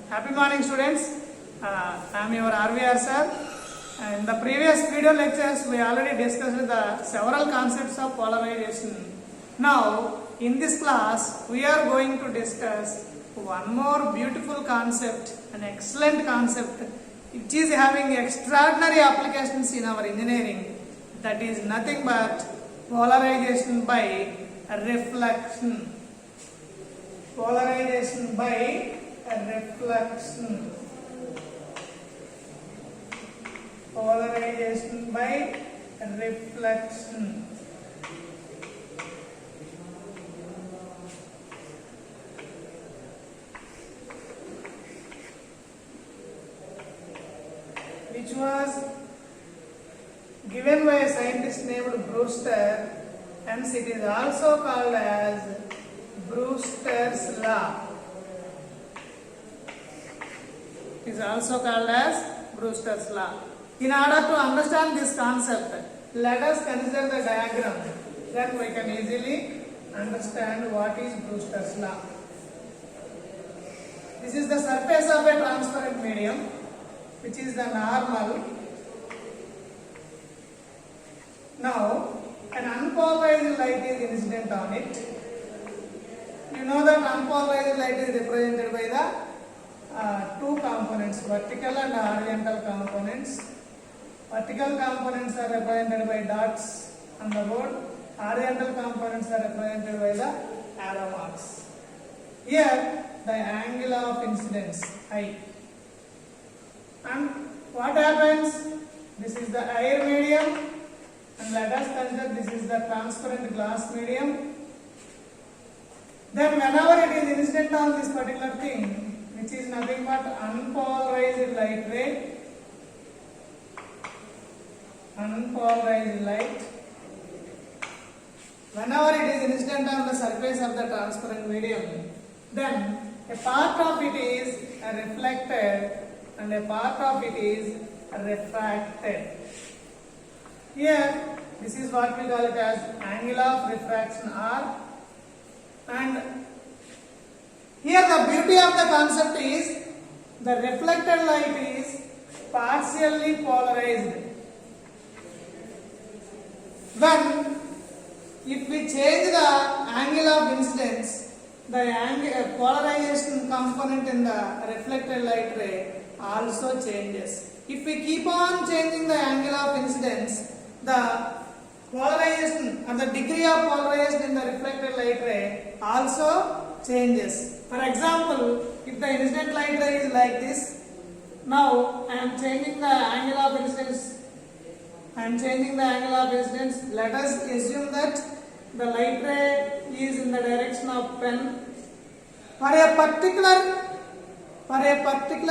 Happy morning, students. I am your RVR sir. In the previous video lectures, we already discussed the several concepts of polarization. Now, in this class, we are going to discuss one more beautiful concept, an excellent concept, which is having extraordinary applications in our engineering. That is nothing but polarization by reflection. Polarization by reflection. Polarization by reflection. Which was given by a scientist named Brewster, hence it is also called as Brewster's law. It is also called as Brewster's law. In order to understand this concept, let us consider the diagram. Then we can easily understand what is Brewster's law. This is the surface of a transparent medium, which is the normal. Now, an unpolarized light is incident on it. You know that unpolarized light is represented by the two components, vertical and horizontal components. Vertical components are represented by dots on the board. Horizontal components are represented by the arrow marks. Here, the angle of incidence, I. And what happens? This is the air medium, and let us consider this is the transparent glass medium. Then whenever it is incident on this particular thing, which is nothing but unpolarized light ray, unpolarized light, whenever it is incident on the surface of the transparent medium, then a part of it is reflected and a part of it is refracted. Here, this is what we call it as angle of refraction R. And here the beauty of the concept is the reflected light is partially polarized. When if we change the angle of incidence, the polarization component in the reflected light ray also changes. If we keep on changing the angle of incidence, the polarization and the degree of polarization in the reflected light ray also changes. For example, if the incident light ray is like this, now I am changing the angle of incidence. Let us assume that the light ray is in the direction of pen. For a particular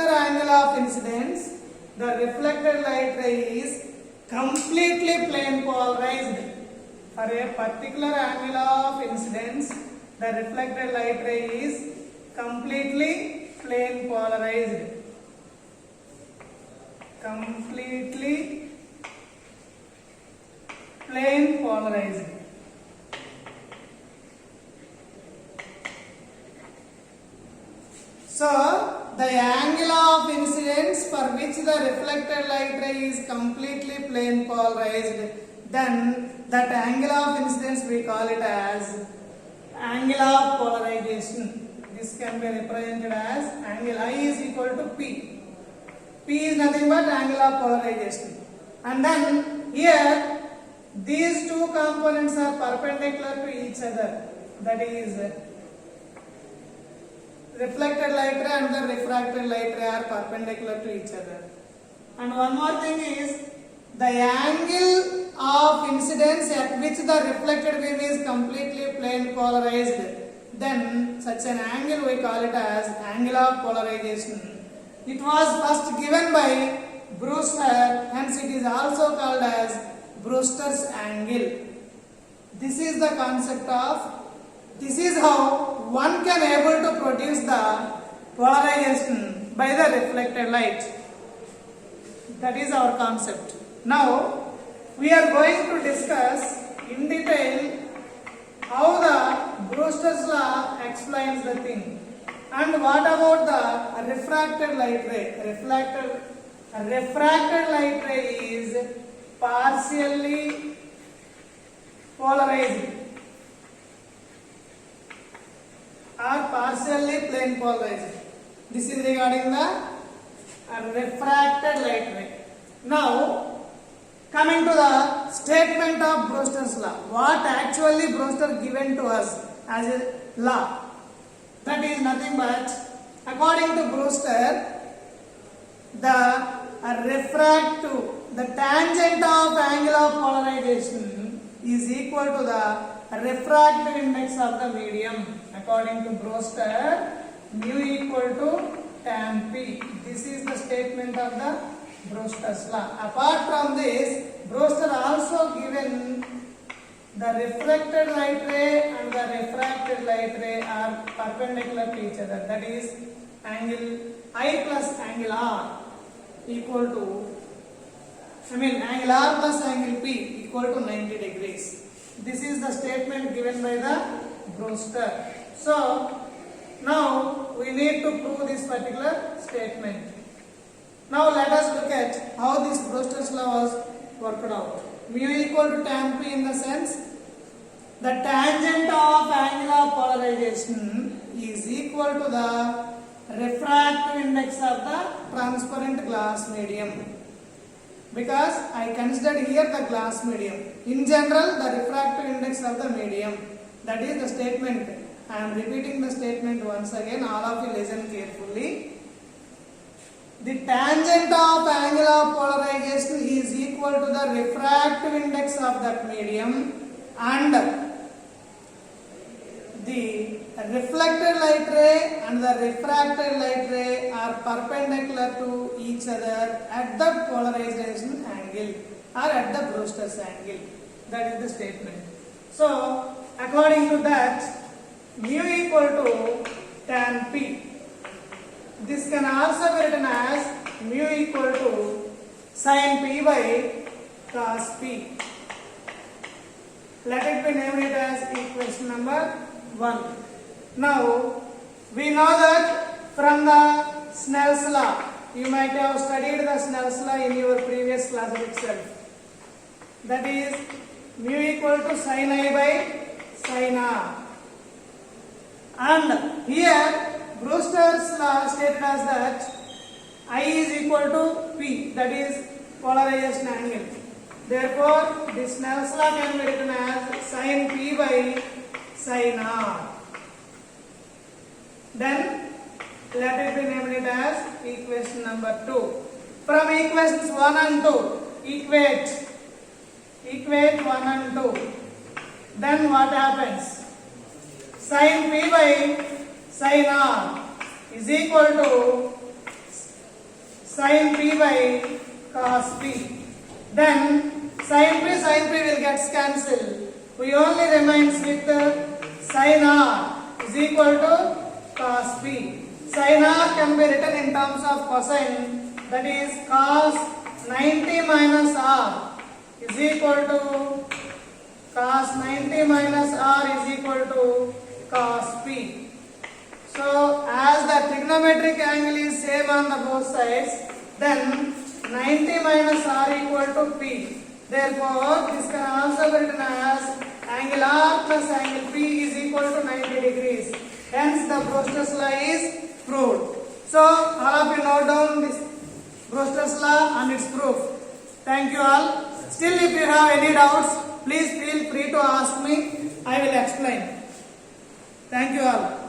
angle of incidence, the reflected light ray is completely plane polarized. For a particular angle of incidence, the reflected light ray is completely plane polarized. Completely plane polarized. So, the angle of incidence for which the reflected light ray is completely plane polarized, then that angle of incidence we call it as angle of polarization. This can be represented as angle I is equal to P. P is nothing but angle of polarization. And then here, these two components are perpendicular to each other. That is, reflected light ray and the refracted light ray are perpendicular to each other. And one more thing is, the angle of incidence at which the reflected beam is completely plane polarized, then such an angle we call it as angle of polarization. It was first given by Brewster, hence it is also called as Brewster's angle. This is the concept of, this is how one can able to produce the polarization by the reflected light. That is our concept. Now, we are going to discuss in detail how the Brewster's law explains the thing. And what about the refracted light ray? Refracted light ray is partially polarized or partially plane polarized. This is regarding the refracted light ray. Now, coming to the statement of Brewster's law, what actually Brewster given to us as a law? That is nothing but, according to Brewster, the tangent of angle of polarization is equal to the refractive index of the medium. According to Brewster, mu equal to tan P. This is the statement of the Brewster's law. Apart from this, Brewster also given the reflected light ray and the refracted light ray are perpendicular to each other. That is, angle I plus angle R equal to, angle R plus angle P equal to 90 degrees. This is the statement given by the Brewster. So, now we need to prove this particular statement. Now let us look at how this Brewster's law was worked out. Mu equal to tan P in the sense, the tangent of angle of polarization is equal to the refractive index of the transparent glass medium. Because I considered here the glass medium. In general, the refractive index of the medium. That is the statement. I am repeating the statement once again. All of you listen carefully. The tangent of angle of polarization is equal to the refractive index of that medium, and the reflected light ray and the refracted light ray are perpendicular to each other at the polarization angle or at the Brewster's angle. That is the statement. So, according to that, mu equal to tan P. This can also be written as mu equal to sin P by cos P. Let it be named it as equation number 1. Now, we know that from the Snell's law, you might have studied the Snell's law in your previous classes itself. That is mu equal to sin I by sin R. And here, Brewster's law stated as that I is equal to P, that is polarization angle. Therefore, this Snell's law can be written as sin P by sin R. Then, let it be named it as equation number 2. From equations 1 and 2, equate 1 and 2. Then what happens? Sin P by sin R is equal to sin P by cos P. Then sin P will get cancelled. We only remains with sin R is equal to cos P. Sin R can be written in terms of cosine, that is cos 90 minus R is equal to cos 90 minus R is equal to cos P. So, as the trigonometric angle is same on the both sides, then 90 minus R equal to P. Therefore, this can also be written as angle R plus angle P is equal to 90 degrees. Hence, the Brewster's law is proved. So, all of you note down this Brewster's law and its proof. Thank you all. Still, if you have any doubts, please feel free to ask me. I will explain. Thank you all.